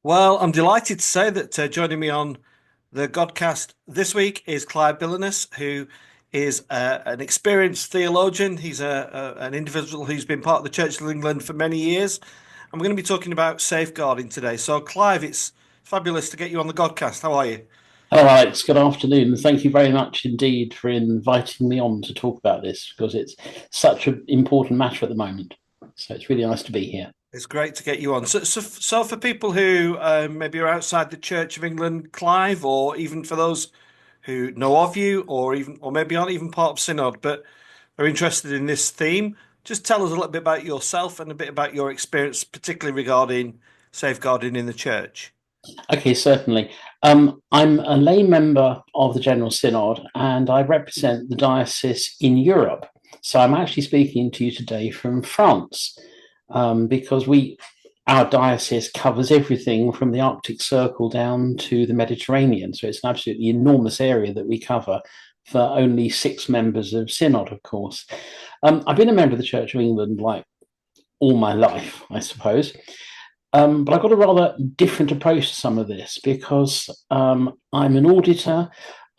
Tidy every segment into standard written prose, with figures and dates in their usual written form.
Well, I'm delighted to say that joining me on the Godcast this week is Clive Billeness, who is an experienced theologian. He's an individual who's been part of the Church of England for many years. And we're going to be talking about safeguarding today. So, Clive, it's fabulous to get you on the Godcast. How are you? Hello, Alex. Good afternoon. Thank you very much indeed for inviting me on to talk about this because it's such an important matter at the moment. So it's really nice to be here. It's great to get you on. So for people who maybe are outside the Church of England, Clive, or even for those who know of you, or maybe aren't even part of Synod, but are interested in this theme, just tell us a little bit about yourself and a bit about your experience, particularly regarding safeguarding in the church. Okay, certainly. I'm a lay member of the General Synod and I represent the Diocese in Europe. So I'm actually speaking to you today from France because our diocese covers everything from the Arctic Circle down to the Mediterranean. So it's an absolutely enormous area that we cover for only 6 members of Synod, of course. I've been a member of the Church of England like all my life, I suppose. But I've got a rather different approach to some of this because I'm an auditor.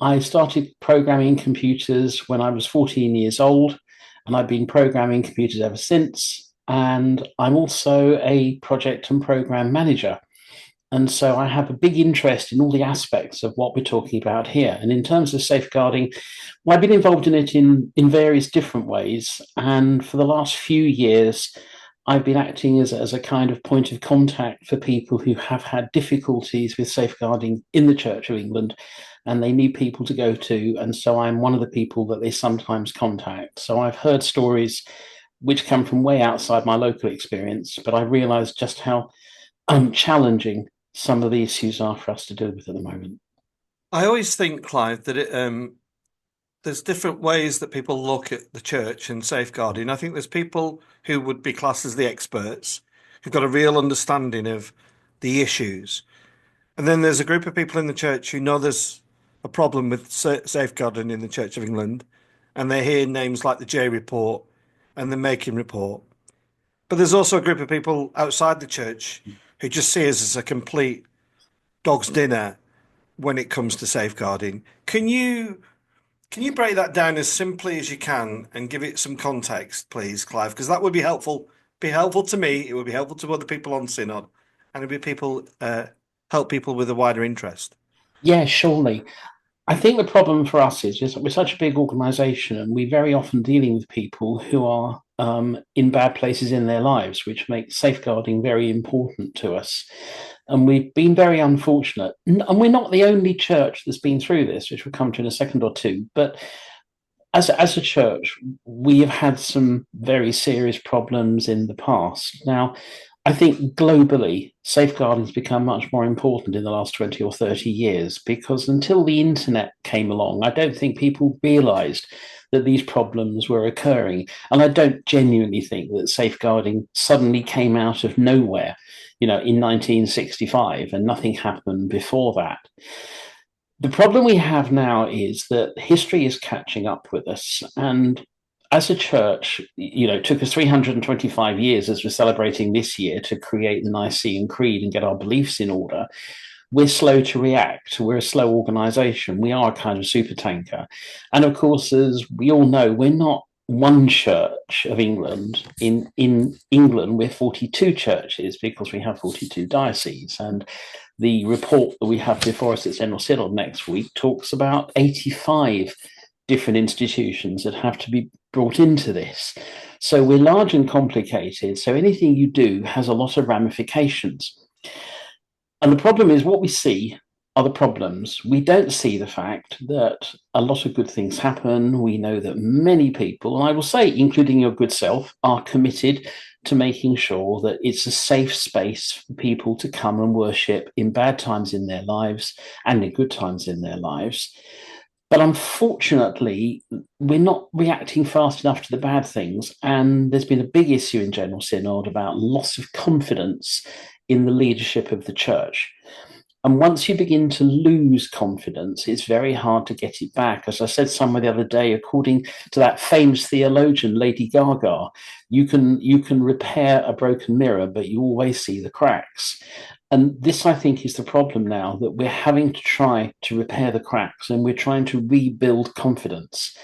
I started programming computers when I was 14 years old, and I've been programming computers ever since. And I'm also a project and program manager. And so I have a big interest in all the aspects of what we're talking about here. And in terms of safeguarding, well, I've been involved in it in various different ways. And for the last few years, I've been acting as a kind of point of contact for people who have had difficulties with safeguarding in the Church of England and they need people to go to. And so I'm one of the people that they sometimes contact. So I've heard stories which come from way outside my local experience, but I realize just how challenging some of the issues are for us to deal with at the moment. I always think, Clive, that there's different ways that people look at the church and safeguarding. I think there's people who would be classed as the experts, who've got a real understanding of the issues. And then there's a group of people in the church who know there's a problem with safeguarding in the Church of England, and they hear names like the J Report and the Making Report. But there's also a group of people outside the church who just see us as a complete dog's dinner when it comes to safeguarding. Can you break that down as simply as you can and give it some context, please, Clive? Because that would be helpful. Be helpful to me. It would be helpful to other people on Synod, and it'd be people help people with a wider interest. Yeah, surely. I think the problem for us is that we're such a big organization and we're very often dealing with people who are in bad places in their lives, which makes safeguarding very important to us. And we've been very unfortunate. And we're not the only church that's been through this, which we'll come to in a second or two. But as a church, we have had some very serious problems in the past. Now, I think globally, safeguarding has become much more important in the last 20 or 30 years because until the internet came along, I don't think people realized that these problems were occurring. And I don't genuinely think that safeguarding suddenly came out of nowhere, in 1965 and nothing happened before that. The problem we have now is that history is catching up with us. And as a church, it took us 325 years as we're celebrating this year to create the Nicene Creed and get our beliefs in order. We're slow to react. We're a slow organization. We are a kind of super tanker. And of course, as we all know, we're not one church of England. In England, we're 42 churches because we have 42 dioceses. And the report that we have before us at General Synod next week talks about 85 different institutions that have to be brought into this. So we're large and complicated. So anything you do has a lot of ramifications. And the problem is what we see are the problems. We don't see the fact that a lot of good things happen. We know that many people, and I will say, including your good self, are committed to making sure that it's a safe space for people to come and worship in bad times in their lives and in good times in their lives. But unfortunately, we're not reacting fast enough to the bad things. And there's been a big issue in General Synod about loss of confidence in the leadership of the church. And once you begin to lose confidence, it's very hard to get it back. As I said somewhere the other day, according to that famous theologian, Lady Gaga, you can repair a broken mirror, but you always see the cracks. And this, I think, is the problem now, that we're having to try to repair the cracks and we're trying to rebuild confidence.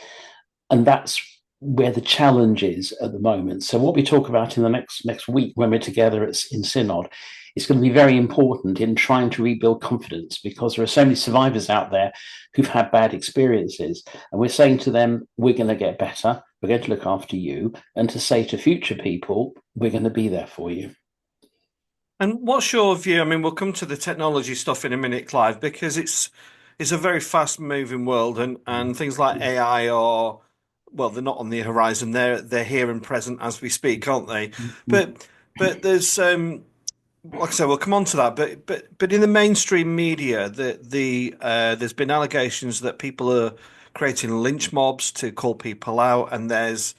And that's where the challenge is at the moment. So what we talk about in the next week when we're together in Synod, it's going to be very important in trying to rebuild confidence, because there are so many survivors out there who've had bad experiences. And we're saying to them, we're going to get better, we're going to look after you, and to say to future people, we're going to be there for you. And what's your view? I mean, we'll come to the technology stuff in a minute, Clive, because it's a very fast-moving world, and things like AI are, well, they're not on the horizon. They're here and present as we speak, aren't they? But there's like I said, we'll come on to that. But in the mainstream media, there's been allegations that people are creating lynch mobs to call people out, and there's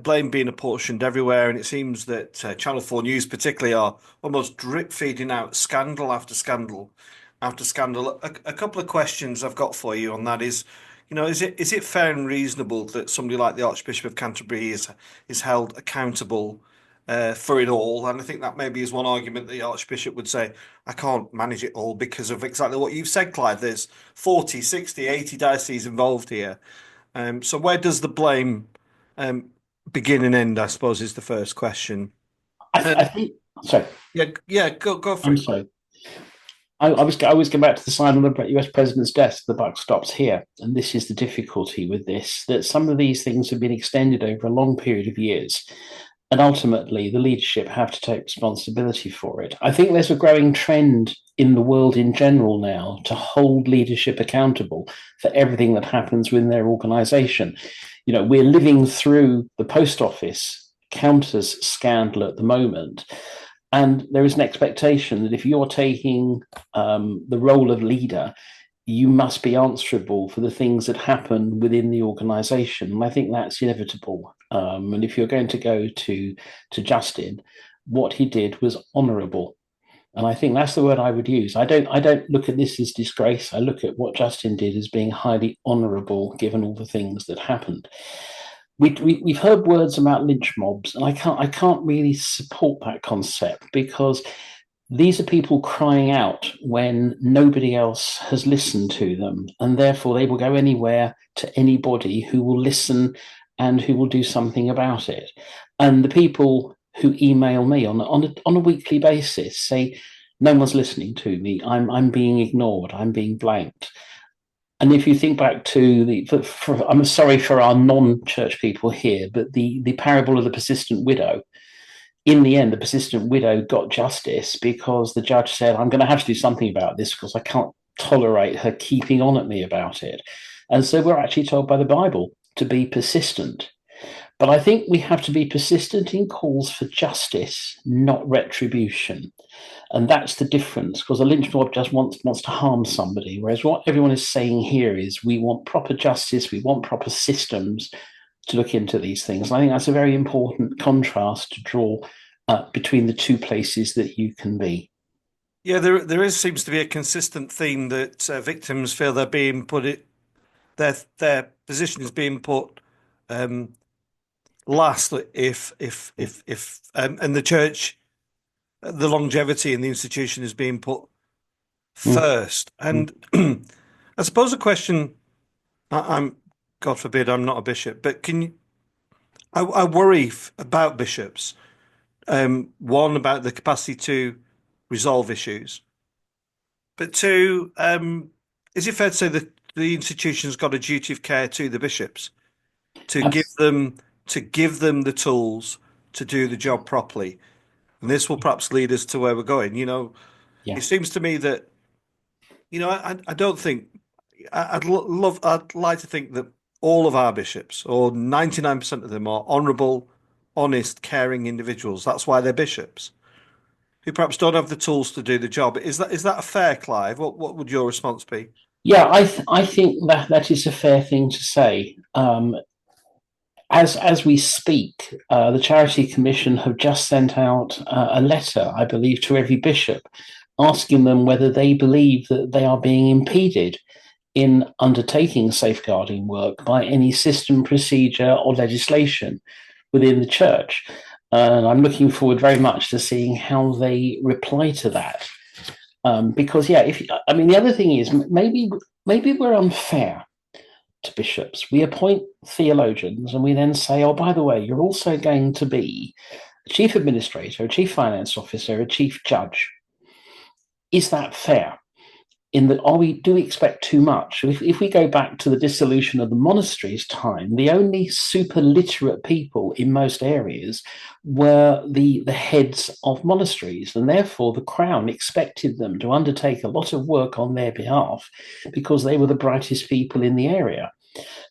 blame being apportioned everywhere, and it seems that Channel 4 News, particularly, are almost drip feeding out scandal after scandal after scandal. A couple of questions I've got for you on that is, is it fair and reasonable that somebody like the Archbishop of Canterbury is held accountable for it all? And I think that maybe is one argument the Archbishop would say, I can't manage it all because of exactly what you've said, Clive. There's 40, 60, 80 dioceses involved here. So where does the blame um, begin and end, I suppose, is the first question. I think, sorry, Yeah, go for I'm it. sorry. I always go back to the sign on the US president's desk. The buck stops here, and this is the difficulty with this: that some of these things have been extended over a long period of years, and ultimately the leadership have to take responsibility for it. I think there's a growing trend in the world in general now to hold leadership accountable for everything that happens within their organisation. We're living through the post office counters scandal at the moment. And there is an expectation that if you're taking the role of leader, you must be answerable for the things that happen within the organization. And I think that's inevitable. And if you're going to go to Justin, what he did was honorable. And I think that's the word I would use. I don't look at this as disgrace. I look at what Justin did as being highly honorable, given all the things that happened. We've heard words about lynch mobs, and I can't really support that concept, because these are people crying out when nobody else has listened to them, and therefore they will go anywhere to anybody who will listen and who will do something about it. And the people who email me on a weekly basis say, no one's listening to me, I'm being ignored, I'm being blanked. And if you think back to I'm sorry for our non-church people here, but the parable of the persistent widow, in the end, the persistent widow got justice because the judge said, I'm going to have to do something about this because I can't tolerate her keeping on at me about it. And so we're actually told by the Bible to be persistent. But I think we have to be persistent in calls for justice, not retribution. And that's the difference, because a lynch mob just wants to harm somebody, whereas what everyone is saying here is we want proper justice, we want proper systems to look into these things. And I think that's a very important contrast to draw between the two places that you can be. Yeah, seems to be a consistent theme that victims feel they're being their position is being put last if and the church, the longevity in the institution is being put Mm. first. And I suppose a question, I'm God forbid I'm not a bishop, but I worry about bishops. One, about the capacity to resolve issues, but two, is it fair to say that the institution's got a duty of care to the bishops to give Abs- them the tools to do the job properly? And this will perhaps lead us to where we're going. yeah. It seems to me that, I don't think I'd like to think that all of our bishops, or 99% of them, are honourable, honest, caring individuals. That's why they're bishops, who perhaps don't have the tools to do the job. Is that a fair, Clive? What would your response be? Yeah, I think that is a fair thing to say. As we speak, the Charity Commission have just sent out a letter, I believe, to every bishop, asking them whether they believe that they are being impeded in undertaking safeguarding work by any system, procedure, or legislation within the church. And I'm looking forward very much to seeing how they reply to that. Because, yeah, the other thing is maybe we're unfair to bishops. We appoint theologians and we then say, oh, by the way, you're also going to be a chief administrator, a chief finance officer, a chief judge. Is that fair? In that, do we expect too much? If we go back to the dissolution of the monasteries time, the only super literate people in most areas were the heads of monasteries, and therefore the crown expected them to undertake a lot of work on their behalf because they were the brightest people in the area.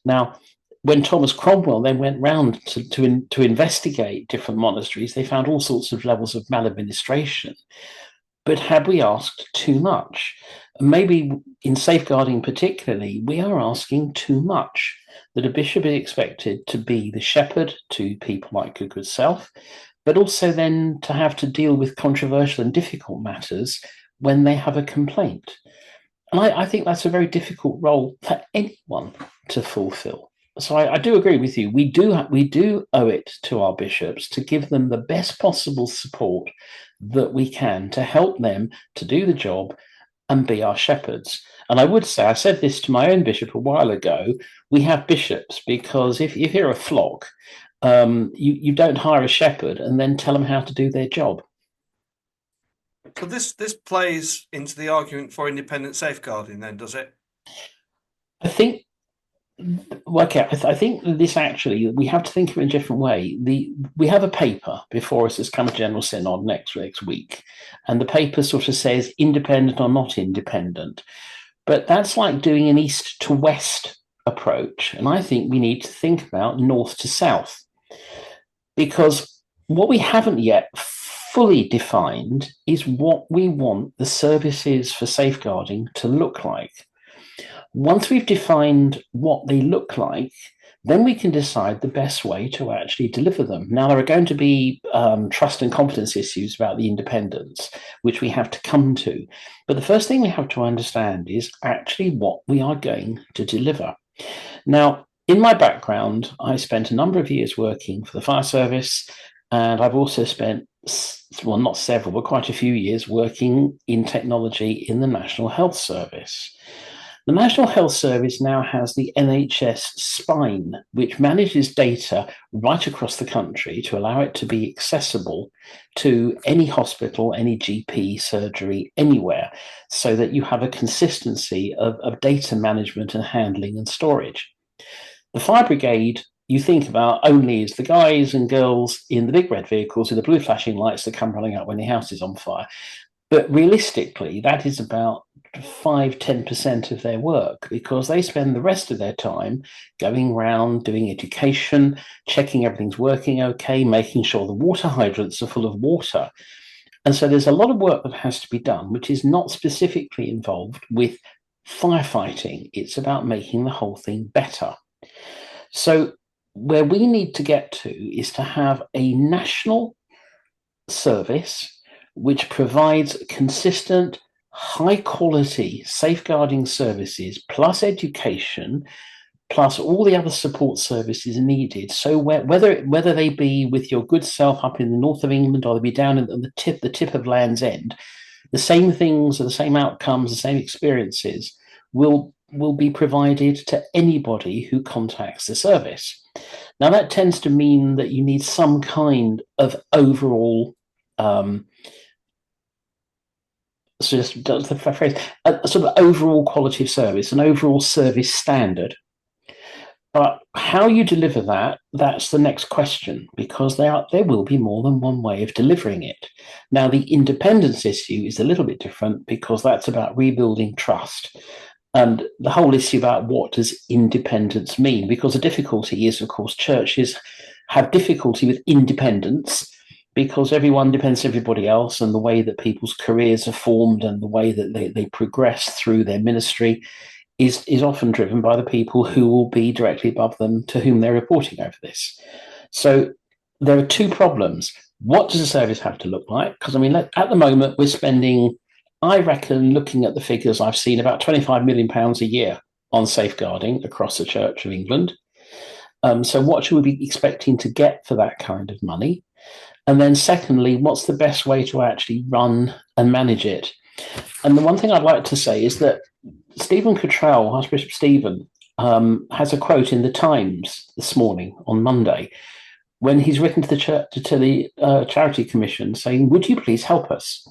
Now, when Thomas Cromwell then went round to investigate different monasteries, they found all sorts of levels of maladministration. But had we asked too much? Maybe in safeguarding particularly, we are asking too much, that a bishop is expected to be the shepherd to people like your good self, but also then to have to deal with controversial and difficult matters when they have a complaint. And I think that's a very difficult role for anyone to fulfill. So I do agree with you. We do owe it to our bishops to give them the best possible support that we can to help them to do the job and be our shepherds. And I would say, I said this to my own bishop a while ago, we have bishops because if you're a flock, you don't hire a shepherd and then tell them how to do their job. So this plays into the argument for independent safeguarding then, does it? I think I think this actually, we have to think of it in a different way. We have a paper before us that's come to General Synod next week, and the paper sort of says independent or not independent. But that's like doing an east to west approach. And I think we need to think about north to south, because what we haven't yet fully defined is what we want the services for safeguarding to look like. Once we've defined what they look like, then we can decide the best way to actually deliver them. Now, there are going to be trust and competence issues about the independence, which we have to come to. But the first thing we have to understand is actually what we are going to deliver. Now, in my background, I spent a number of years working for the fire service, and I've also spent, well, not several, but quite a few years working in technology in the National Health Service. The National Health Service now has the NHS spine, which manages data right across the country to allow it to be accessible to any hospital, any GP, surgery, anywhere, so that you have a consistency of data management and handling and storage. The fire brigade, you think about only as the guys and girls in the big red vehicles with the blue flashing lights that come running up when the house is on fire. But realistically, that is about 5-10% of their work, because they spend the rest of their time going around doing education, checking everything's working okay, making sure the water hydrants are full of water. And so there's a lot of work that has to be done, which is not specifically involved with firefighting. It's about making the whole thing better. So where we need to get to is to have a national service which provides consistent, high-quality safeguarding services, plus education, plus all the other support services needed. So whether they be with your good self up in the north of England or they be down at the tip of Land's End, the same things or the same outcomes, the same experiences will be provided to anybody who contacts the service. Now, that tends to mean that you need some kind of overall so just the phrase, a sort of overall quality of service, an overall service standard. But how you deliver that, that's the next question, because there will be more than one way of delivering it. Now, the independence issue is a little bit different, because that's about rebuilding trust. And the whole issue about what does independence mean, because the difficulty is, of course, churches have difficulty with independence, because everyone depends on everybody else, and the way that people's careers are formed and the way that they progress through their ministry is often driven by the people who will be directly above them, to whom they're reporting over this. So there are two problems. What does the service have to look like? Because, I mean, at the moment, we're spending, I reckon, looking at the figures I've seen, about £25 million a year on safeguarding across the Church of England. So what should we be expecting to get for that kind of money? And then secondly, what's the best way to actually run and manage it? And the one thing I'd like to say is that Stephen Cottrell, Archbishop Stephen, has a quote in the Times this morning on Monday when he's written to the Charity Commission saying, would you please help us?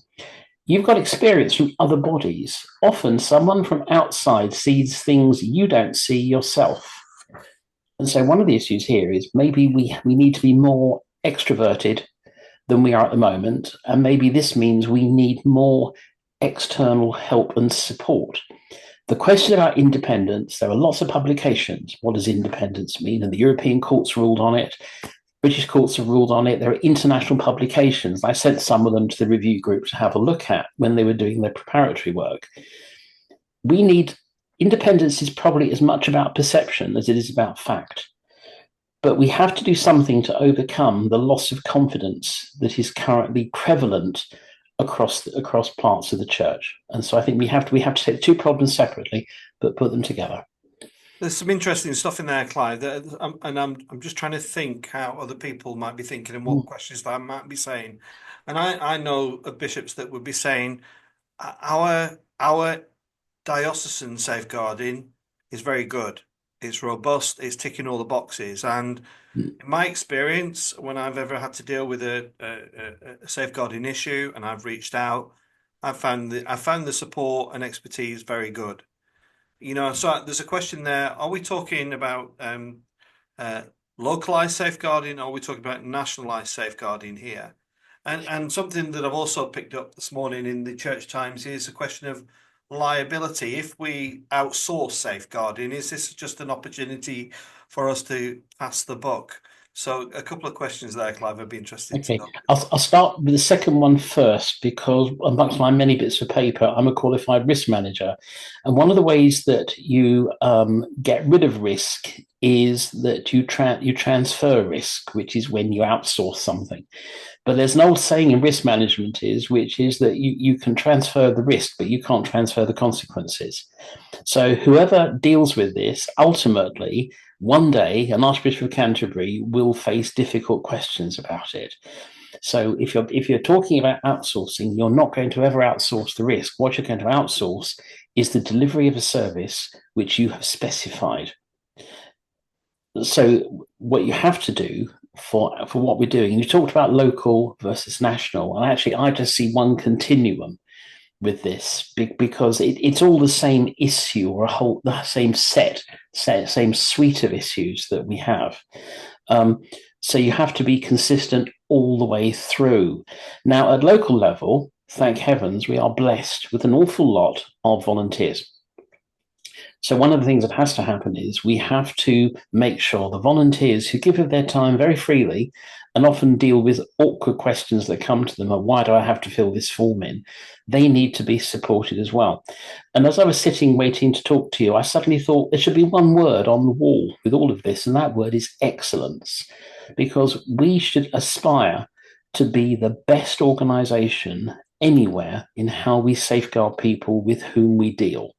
You've got experience from other bodies. Often someone from outside sees things you don't see yourself. And so one of the issues here is maybe we need to be more extroverted than we are at the moment. And maybe this means we need more external help and support. The question about independence, there are lots of publications. What does independence mean? And the European courts ruled on it. British courts have ruled on it. There are international publications. I sent some of them to the review group to have a look at when they were doing their preparatory work. Independence is probably as much about perception as it is about fact. But we have to do something to overcome the loss of confidence that is currently prevalent across parts of the church. And so I think we have to take two problems separately, but put them together. There's some interesting stuff in there, Clive, and I'm just trying to think how other people might be thinking and what questions that I might be saying. And I know of bishops that would be saying our diocesan safeguarding is very good. It's robust. It's ticking all the boxes. And in my experience, when I've ever had to deal with a safeguarding issue and I've reached out, I found the support and expertise very good. So there's a question there. Are we talking about localized safeguarding, or are we talking about nationalized safeguarding here? And something that I've also picked up this morning in the Church Times is a question of liability. If we outsource safeguarding, is this just an opportunity for us to pass the buck? So a couple of questions there, Clive, I'd be interested to know. I'll start with the second one first, because amongst my many bits of paper, I'm a qualified risk manager. And one of the ways that you get rid of risk is that you transfer risk, which is when you outsource something. But there's an old saying in risk management which is that you can transfer the risk, but you can't transfer the consequences. So whoever deals with this, ultimately, one day, an Archbishop of Canterbury will face difficult questions about it. So if you're talking about outsourcing, you're not going to ever outsource the risk. What you're going to outsource is the delivery of a service which you have specified. So what you have to do for what we're doing, and you talked about local versus national, and actually I just see one continuum with this, because it's all the same issue, or the same same suite of issues that we have. So you have to be consistent all the way through. Now, at local level, thank heavens, we are blessed with an awful lot of volunteers. So one of the things that has to happen is we have to make sure the volunteers who give of their time very freely and often deal with awkward questions that come to them, why do I have to fill this form in? They need to be supported as well. And as I was sitting waiting to talk to you, I suddenly thought there should be one word on the wall with all of this, and that word is excellence, because we should aspire to be the best organisation anywhere in how we safeguard people with whom we deal.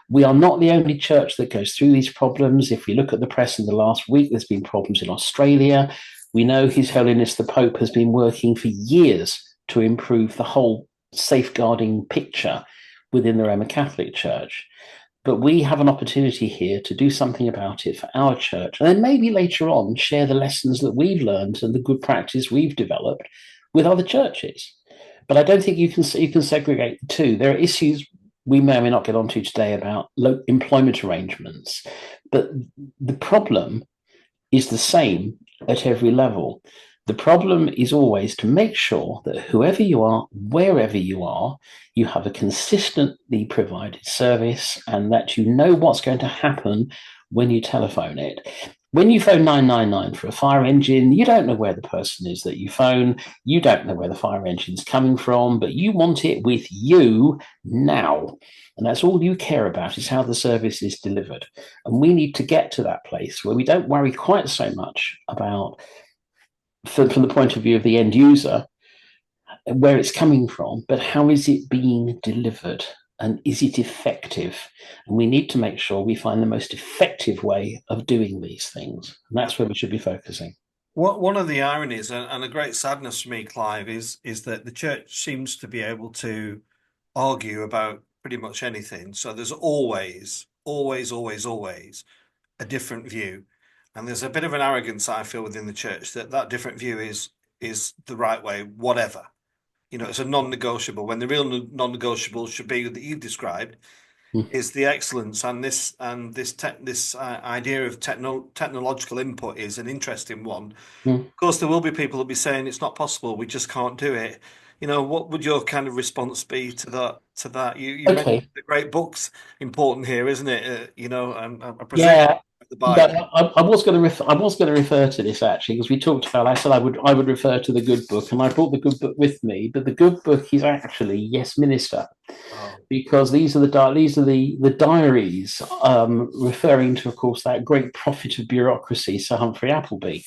We are not the only church that goes through these problems. If we look at the press in the last week, there's been problems in Australia. We know His Holiness the Pope has been working for years to improve the whole safeguarding picture within the Roman Catholic Church. But we have an opportunity here to do something about it for our church, and then maybe later on share the lessons that we've learned and the good practice we've developed with other churches. But I don't think you can segregate the two. There are issues we may or may not get onto today about employment arrangements, but the problem is the same at every level. The problem is always to make sure that whoever you are, wherever you are, you have a consistently provided service, and that you know what's going to happen when you telephone it. When you phone 999 for a fire engine, you don't know where the person is that you phone. You don't know where the fire engine's coming from, but you want it with you now. And that's all you care about, is how the service is delivered. And we need to get to that place where we don't worry quite so much about, from the point of view of the end user, where it's coming from, but how is it being delivered? And is it effective? And we need to make sure we find the most effective way of doing these things. And that's where we should be focusing. One of the ironies and a great sadness for me, Clive, is that the church seems to be able to argue about pretty much anything. So there's always a different view, and there's a bit of an arrogance I feel within the church that that different view is the right way, whatever. You know, it's a non-negotiable when the real non-negotiable should be that you've described Mm, is the excellence and this idea of technological input is an interesting one. mm. Of course, there will be people who'll be saying it's not possible, we just can't do it. You know, what would your kind of response be to that? To that, you mentioned Okay. the great books important here, isn't it? You know, I presume Yeah. the No, Bible. I was going to I was going to refer to this actually because we talked about. I said I would refer to the good book, and I brought the good book with me. But the good book is actually Yes Minister, Oh, because these are the diaries referring to, of course, that great prophet of bureaucracy, Sir Humphrey Appleby.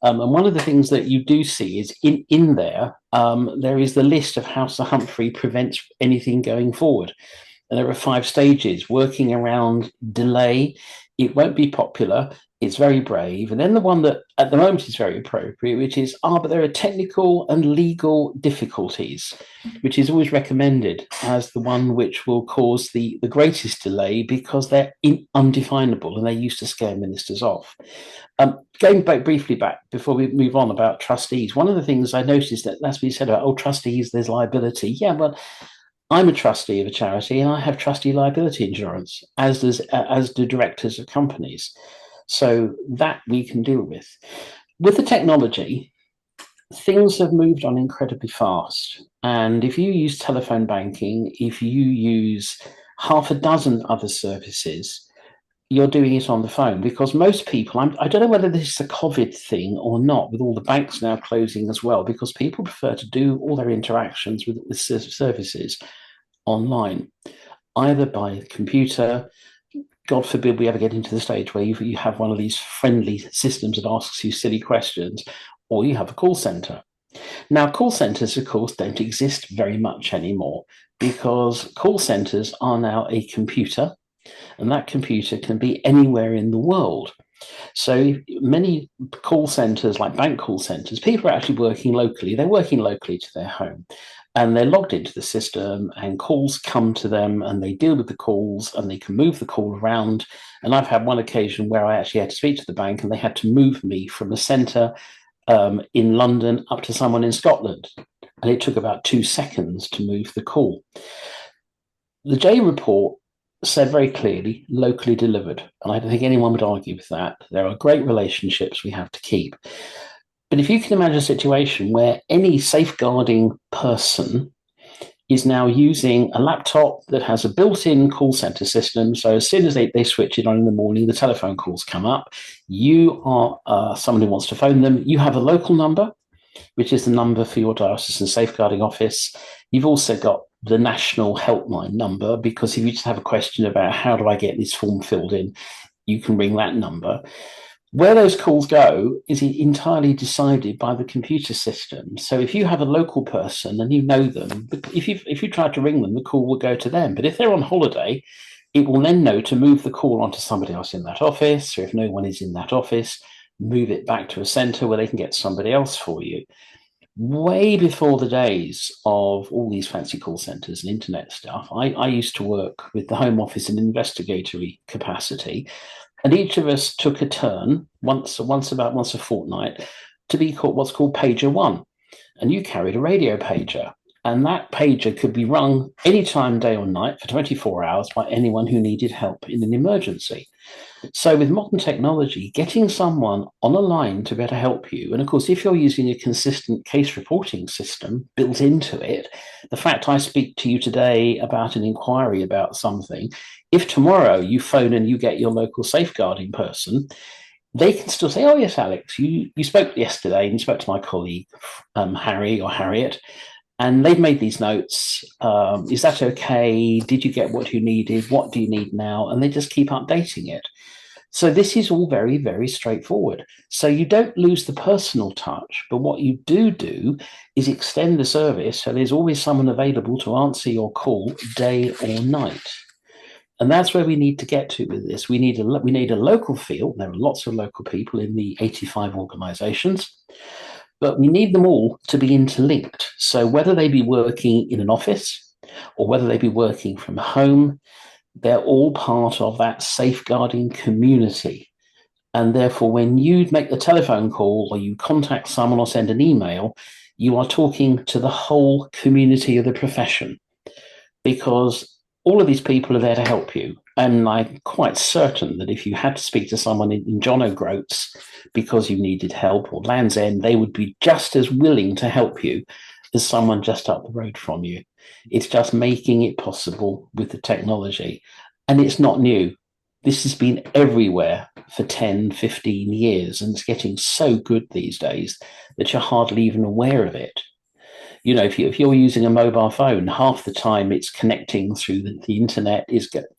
And one of the things that you do see is in there, there is the list of how Sir Humphrey prevents anything going forward. And there are 5 stages working around delay. It won't be popular. It's very brave. And then the one that at the moment is very appropriate, which is, but there are technical and legal difficulties, which is always recommended as the one which will cause the greatest delay because they're undefinable and they used to scare ministers off. Going back briefly back before we move on about trustees, one of the things I noticed that that's been said about, trustees, there's liability. Yeah, well, I'm a trustee of a charity and I have trustee liability insurance, as do directors of companies. So that we can deal with. With the technology, things have moved on incredibly fast. And if you use telephone banking, if you use half a dozen other services, you're doing it on the phone because most people, I don't know whether this is a COVID thing or not, with all the banks now closing as well, because people prefer to do all their interactions with services online, either by computer. God forbid we ever get into the stage where you have one of these friendly systems that asks you silly questions, or you have a call center. Now, call centers, of course, don't exist very much anymore because call centers are now a computer, and that computer can be anywhere in the world. So many call centers, like bank call centers, people are actually working locally. They're working locally to their home and they're logged into the system and calls come to them and they deal with the calls and they can move the call around. And I've had one occasion where I actually had to speak to the bank and they had to move me from a center in London up to someone in Scotland. And it took about 2 seconds to move the call. The J report said very clearly, locally delivered. And I don't think anyone would argue with that. There are great relationships we have to keep. But if you can imagine a situation where any safeguarding person is now using a laptop that has a built-in call center system. So as soon as they switch it on in the morning, the telephone calls come up. You are someone who wants to phone them. You have a local number, which is the number for your diocesan safeguarding office. You've also got the national helpline number, because if you just have a question about how do I get this form filled in, you can ring that number. Where those calls go is entirely decided by the computer system. So if you have a local person and you know them, if you try to ring them, the call will go to them. But if they're on holiday, it will then know to move the call onto somebody else in that office, or if no one is in that office, move it back to a center where they can get somebody else for you. Way before the days of all these fancy call centers and internet stuff, I used to work with the Home Office in investigatory capacity, and each of us took a turn once a fortnight to be called what's called pager one, and you carried a radio pager, and that pager could be rung anytime, day or night, for 24 hours by anyone who needed help in an emergency. So with modern technology, getting someone on a line to be able to help you, and of course, if you're using a consistent case reporting system built into it, the fact I speak to you today about an inquiry about something, if tomorrow you phone and you get your local safeguarding person, they can still say, oh, yes, Alex, you spoke yesterday and you spoke to my colleague, Harry or Harriet, and they've made these notes. Is that okay? Did you get what you needed? What do you need now? And they just keep updating it. So this is all very, very straightforward. So you don't lose the personal touch, but what you do is extend the service. So there's always someone available to answer your call day or night. And that's where we need to get to with this. We need a local feel. There are lots of local people in the 85 organisations, but we need them all to be interlinked. So whether they be working in an office or whether they be working from home, they're all part of that safeguarding community. And therefore, when you make the telephone call or you contact someone or send an email, you are talking to the whole community of the profession, because all of these people are there to help you. And I'm quite certain that if you had to speak to someone in John O'Groats because you needed help, or Land's End, they would be just as willing to help you as someone just up the road from you. It's just making it possible with the technology. And it's not new. This has been everywhere for 10, 15 years, and it's getting so good these days that you're hardly even aware of it. You know, if you're using a mobile phone, half the time it's connecting through the internet,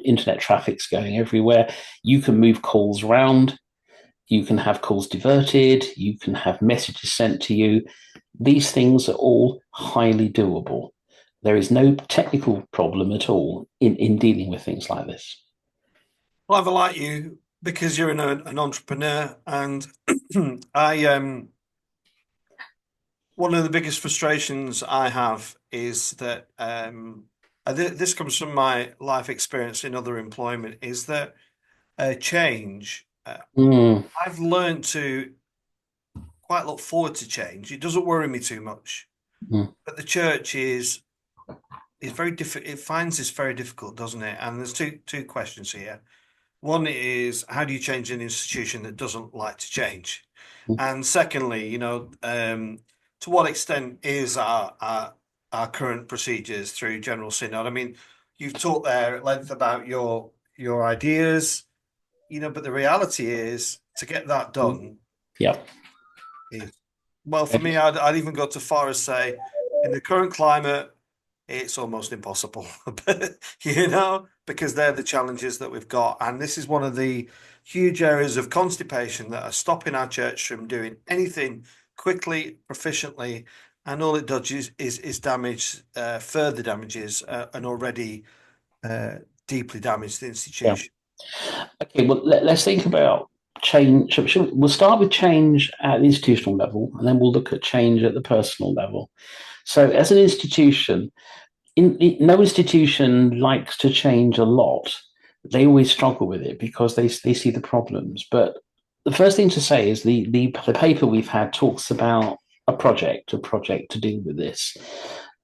internet traffic's going everywhere. You can move calls around, you can have calls diverted, you can have messages sent to you. These things are all highly doable. There is no technical problem at all in dealing with things like this. Well, I like you because you're an entrepreneur, and I one of the biggest frustrations I have is that this comes from my life experience in other employment, is that change. Mm, I've learned to quite look forward to change. It doesn't worry me too much, mm, but the church is very difficult. It finds this very difficult, doesn't it? And there's two questions here. One is, how do you change an institution that doesn't like to change? mm. And secondly, to what extent is our current procedures through General Synod? I mean, you've talked there at length about your ideas, but the reality is to get that done Yeah. is, well, for me, I'd even go too far as say, in the current climate, it's almost impossible, because they're the challenges that we've got. And this is one of the huge areas of constipation that are stopping our church from doing anything quickly, proficiently. And all it does is damage, further damages an already deeply damaged Yeah. institution. Okay, well, let's think about change. We'll start with change at the institutional level, and then we'll look at change at the personal level. So, as an institution, no institution likes to change a lot. They always struggle with it because they see the problems. But the first thing to say is the paper we've had talks about a project to deal with this.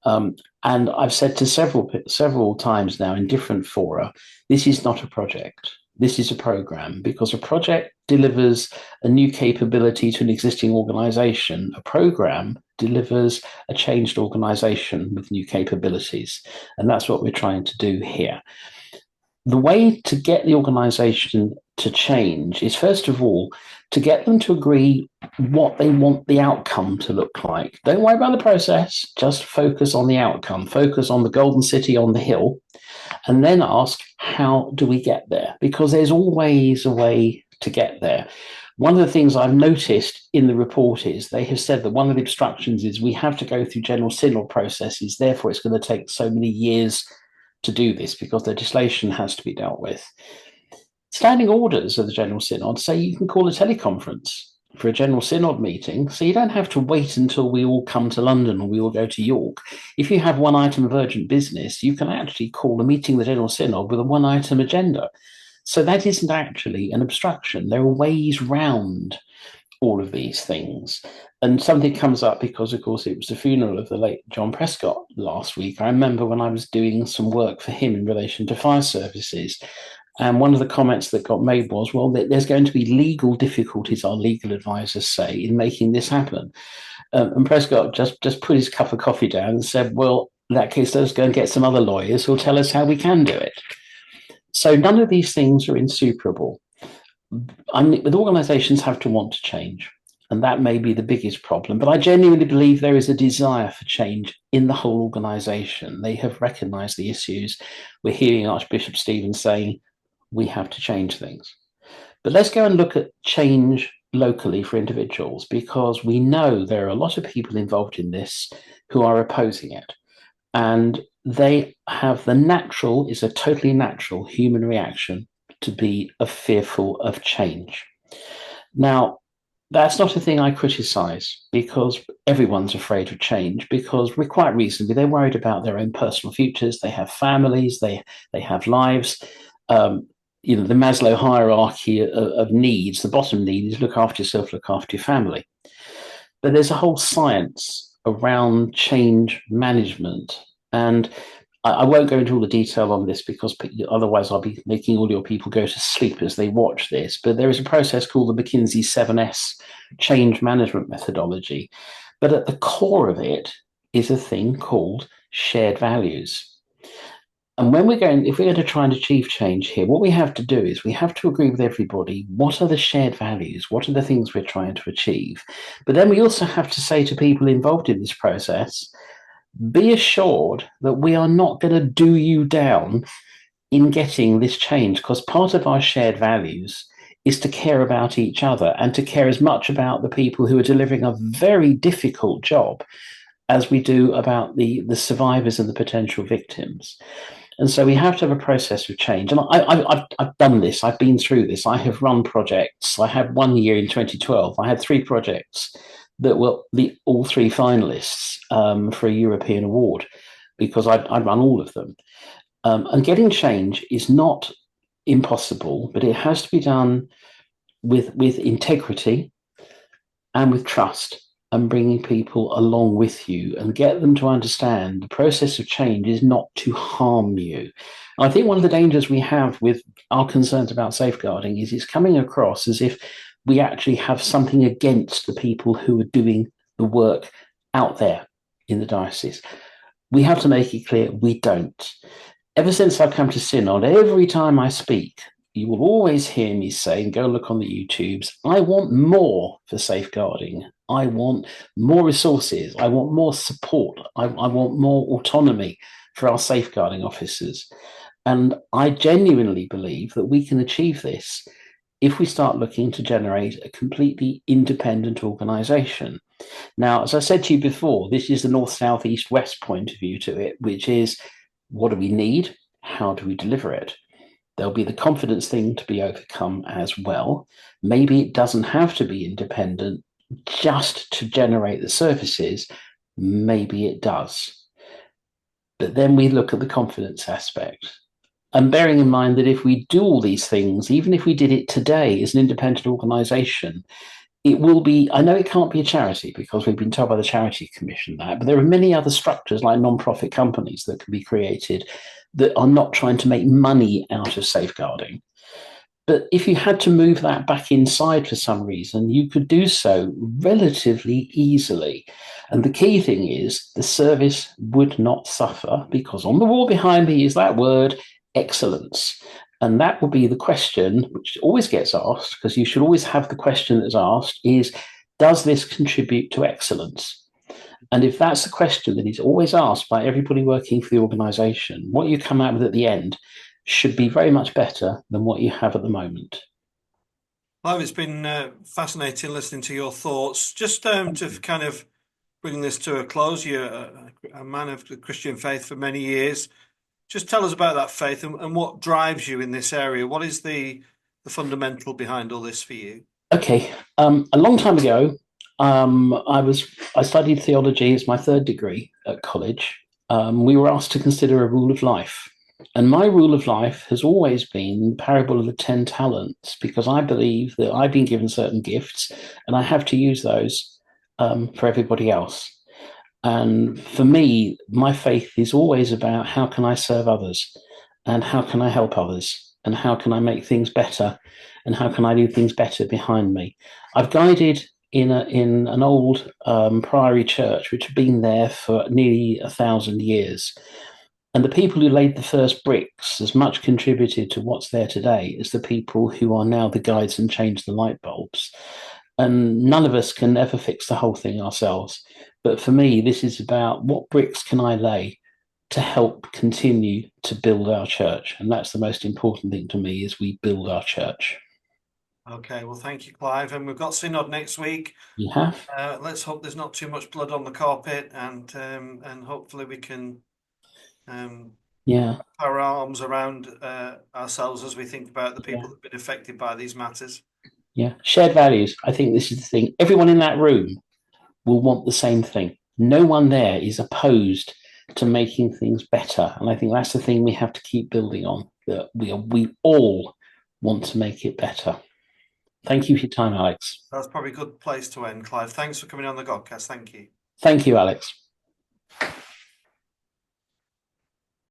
And I've said to several times now in different fora, this is not a project. This is a program, because a project delivers a new capability to an existing organization. A program delivers a changed organization with new capabilities. And that's what we're trying to do here. The way to get the organization to change is, first of all, to get them to agree what they want the outcome to look like. Don't worry about the process, just focus on the outcome, focus on the golden city on the hill, and then ask, how do we get there? Because there's always a way to get there. One of the things I've noticed in the report is they have said that one of the obstructions is we have to go through General Synod processes, therefore it's going to take so many years to do this because legislation has to be dealt with. Standing orders of the General Synod say you can call a teleconference for a General Synod meeting, so you don't have to wait until we all come to London or we all go to York. If you have one item of urgent business, you can actually call a meeting of the General Synod with a one item agenda. So that isn't actually an obstruction. There are ways round all of these things. And something comes up because, of course, it was the funeral of the late John Prescott last week. I remember when I was doing some work for him in relation to fire services. And one of the comments that got made was, well, there's going to be legal difficulties, our legal advisors say, in making this happen. And Prescott just put his cup of coffee down and said, well, in that case, let's go and get some other lawyers who'll tell us how we can do it. So none of these things are insuperable. But organizations have to want to change. And that may be the biggest problem. But I genuinely believe there is a desire for change in the whole organization. They have recognized the issues. We're hearing Archbishop Stevens saying we have to change things. But let's go and look at change locally for individuals, because we know there are a lot of people involved in this who are opposing it. And they have the natural, is a totally natural human reaction to be fearful of change. Now, that's not a thing I criticize because everyone's afraid of change because we're quite reasonably, they're worried about their own personal futures. They have families, they have lives. Um, the Maslow hierarchy of needs, the bottom need is look after yourself, look after your family. But there's a whole science around change management. And I won't go into all the detail on this because otherwise I'll be making all your people go to sleep as they watch this. But there is a process called the McKinsey 7S change management methodology. But at the core of it is a thing called shared values. And if we're going to try and achieve change here, what we have to do is we have to agree with everybody what are the shared values, what are the things we're trying to achieve. But then we also have to say to people involved in this process, be assured that we are not going to do you down in getting this change, because part of our shared values is to care about each other and to care as much about the people who are delivering a very difficult job as we do about the survivors and the potential victims. And so we have to have a process of change. And I've done this. I've been through this. I have run projects. I had one year in 2012. I had 3 projects that were all 3 finalists for a European award because I'd run all of them. And getting change is not impossible, but it has to be done with integrity and with trust and bringing people along with you and get them to understand the process of change is not to harm you. And I think one of the dangers we have with our concerns about safeguarding is it's coming across as if we actually have something against the people who are doing the work out there in the diocese. We have to make it clear we don't. Ever since I've come to Synod, every time I speak, you will always hear me say, and go look on the YouTubes, I want more for safeguarding. I want more resources. I want more support. I want more autonomy for our safeguarding officers. And I genuinely believe that we can achieve this if we start looking to generate a completely independent organisation. Now, as I said to you before, this is the north, south, east, west point of view to it, which is what do we need? How do we deliver it? There'll be the confidence thing to be overcome as well. Maybe it doesn't have to be independent just to generate the services. Maybe it does. But then we look at the confidence aspect. And bearing in mind that if we do all these things, even if we did it today as an independent organisation, it will be, I know it can't be a charity because we've been told by the Charity Commission that, but there are many other structures like non-profit companies that can be created that are not trying to make money out of safeguarding. But if you had to move that back inside for some reason, you could do so relatively easily. And the key thing is the service would not suffer because on the wall behind me is that word, excellence. And that will be the question, which always gets asked, because you should always have the question that's asked is, does this contribute to excellence? And if that's the question that is always asked by everybody working for the organisation, what you come out with at the end should be very much better than what you have at the moment. Clive, it's been fascinating listening to your thoughts. Just to kind of bring this to a close, you're a man of the Christian faith for many years. Just tell us about that faith and what drives you in this area. What is the fundamental behind all this for you? Okay, a long time ago, I studied theology as my 3rd degree at college. We were asked to consider a rule of life, and my rule of life has always been the parable of the 10 talents, because I believe that I've been given certain gifts, and I have to use those for everybody else. And for me, my faith is always about how can I serve others, and how can I help others, and how can I make things better, and how can I do things better behind me. I've guided in an old priory church which had been there for nearly 1,000 years. And the people who laid the first bricks as much contributed to what's there today as the people who are now the guides and change the light bulbs. And none of us can ever fix the whole thing ourselves. But for me, this is about what bricks can I lay to help continue to build our church. And that's the most important thing to me is we build our church. Okay, well, thank you, Clive. And we've got Synod next week. You have? Let's hope there's not too much blood on the carpet, and hopefully Yeah. Our arms around ourselves as we think about the Yeah. people that have been affected by these matters. Yeah. Shared values. I think this is the thing. Everyone in that room will want the same thing. No one there is opposed to making things better. And I think that's the thing we have to keep building on, that we all want to make it better. Thank you for your time, Alex. That's probably a good place to end, Clive. Thanks for coming on the Godcast. Thank you. Thank you, Alex.